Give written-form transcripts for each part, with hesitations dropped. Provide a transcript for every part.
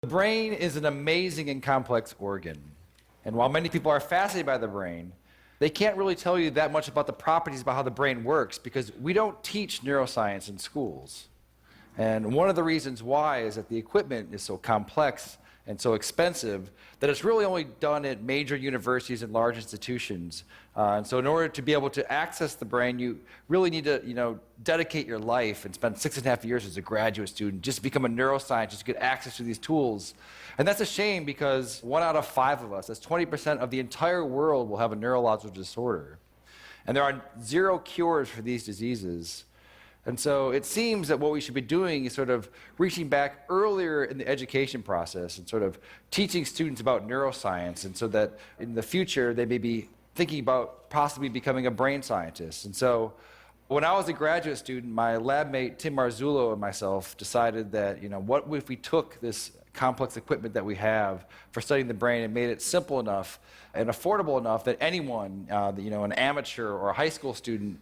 The brain is an amazing and complex organ. And while many people are fascinated by the brain, they can't really tell you that much about the properties about how the brain works because we don't teach neuroscience in schools. And one of the reasons why is that the equipment is so complex and so expensive that it's really only done at major universities and large institutions. And so in order to be able to access the brain, you really need to, dedicate your life and spend 6.5 years as a graduate student just to become a neuroscientist to get access to these tools. And that's a shame because 1 out of 5 of us, that's 20% of the entire world, will have a neurological disorder. And there are 0 cures for these diseases. And so it seems that what we should be doing is sort of reaching back earlier in the education process and sort of teaching students about neuroscience, and so that in the future they may be thinking about possibly becoming a brain scientist. And so when I was a graduate student, my lab mate Tim Marzullo and myself decided that, what if we took this complex equipment that we have for studying the brain and made it simple enough and affordable enough that anyone, an amateur or a high school student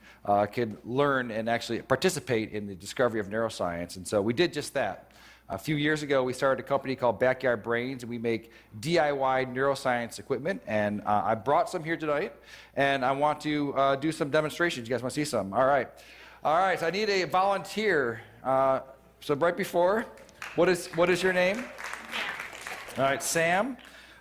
could learn and actually participate in the discovery of neuroscience. And so we did just that. A few years ago, we started a company called Backyard Brains, and we make DIY neuroscience equipment. And I brought some here tonight, and I want to do some demonstrations. You guys want to see some? All right. So I need a volunteer. So right before, what is your name? All right, Sam.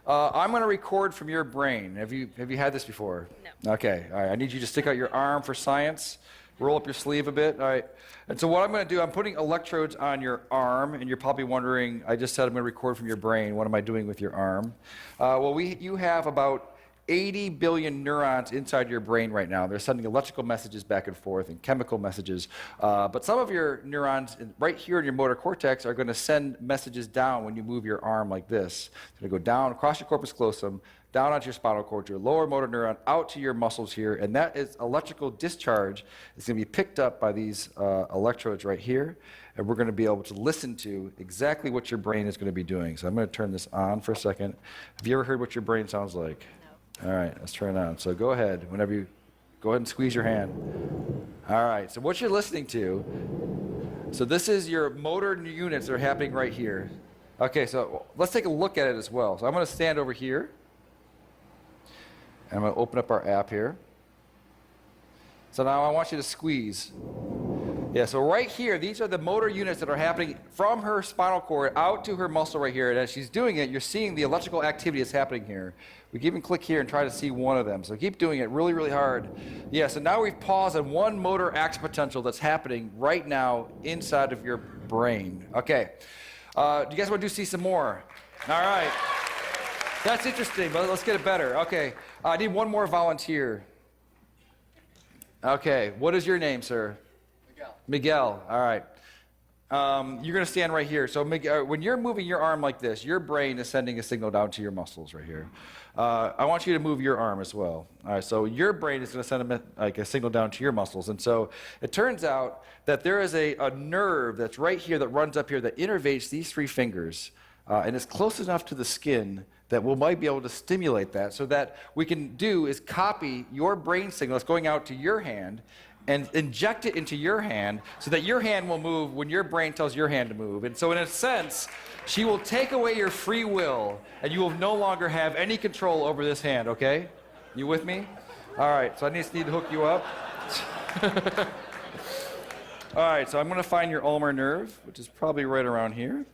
I'm going to record from your brain. Have you had this before? No. Okay. All right. I need you to stick out your arm for science. Roll up your sleeve a bit. All right. And so what I'm going to do, I'm putting electrodes on your arm, and you're probably wondering, I just said I'm going to record from your brain. What am I doing with your arm? You have about 80 billion neurons inside your brain right now. They're sending electrical messages back and forth and chemical messages. But some of your neurons right here in your motor cortex are going to send messages down when you move your arm like this. It's going to go down across your corpus callosum, down onto your spinal cord, your lower motor neuron, out to your muscles here. And that is electrical discharge. It's going to be picked up by these electrodes right here. And we're going to be able to listen to exactly what your brain is going to be doing. So I'm going to turn this on for a second. Have you ever heard what your brain sounds like? All right, let's turn it on. So go ahead, go ahead and squeeze your hand. All right, so what you're listening to, so this is your motor units that are happening right here. Okay, so let's take a look at it as well. So I'm going to stand over here, and I'm going to open up our app here. So now I want you to squeeze. Yeah, so right here, these are the motor units that are happening from her spinal cord out to her muscle right here. And as she's doing it, you're seeing the electrical activity that's happening here. We can even click here and try to see one of them. So keep doing it really, really hard. Yeah, so now we've paused on one motor action potential that's happening right now inside of your brain. Okay, do you guys want to see some more? All right. That's interesting, but let's get it better. Okay, I need one more volunteer. Okay, what is your name, sir? Miguel, all right. You're going to stand right here. So Miguel, when you're moving your arm like this, your brain is sending a signal down to your muscles right here. I want you to move your arm as well. All right, so your brain is going to send a signal down to your muscles. And so it turns out that there is a nerve that's right here that runs up here that innervates these 3 fingers. And it's close enough to the skin that we might be able to stimulate that. So that we can do is copy your brain signal that's going out to your hand and inject it into your hand so that your hand will move when your brain tells your hand to move. And so in a sense, she will take away your free will, and you will no longer have any control over this hand, okay? You with me? All right, so I just need to hook you up. All right, so I'm going to find your ulnar nerve, which is probably right around here.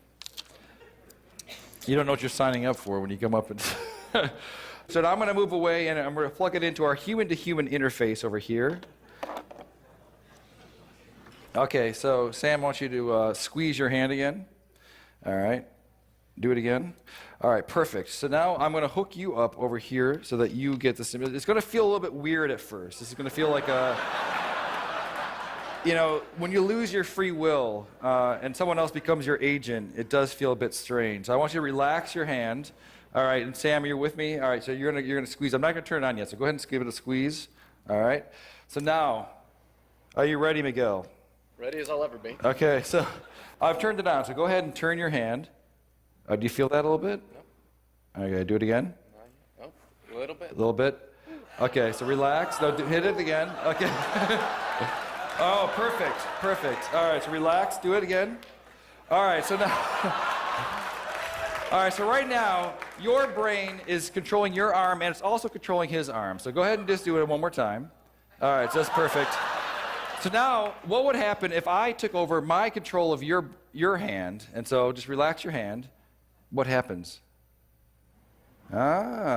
You don't know what you're signing up for when you come up and... So now I'm going to move away, and I'm going to plug it into our human-to-human interface over here. Okay, so Sam, I want you to squeeze your hand again. All right, do it again. All right, perfect. So now I'm going to hook you up over here so that you get the stimulus. It's going to feel a little bit weird at first. This is going to feel like a, when you lose your free will and someone else becomes your agent, it does feel a bit strange. So I want you to relax your hand. All right, and Sam, you're with me? All right, so you're gonna squeeze. I'm not going to turn it on yet, so go ahead and give it a squeeze. All right, so now, are you ready, Miguel? Ready as I'll ever be. Okay, so I've turned it on, so go ahead and turn your hand. Do you feel that a little bit? No. Okay, do it again. No, a little bit. A little bit? Okay, so relax. No, hit it again. Okay. Oh, perfect. All right, so relax, do it again. All right, so now... All right, so right now, your brain is controlling your arm, and it's also controlling his arm. So go ahead and just do it one more time. All right, so that's perfect. So now, what would happen if I took over my control of your hand? And so just relax your hand. What happens? Ah.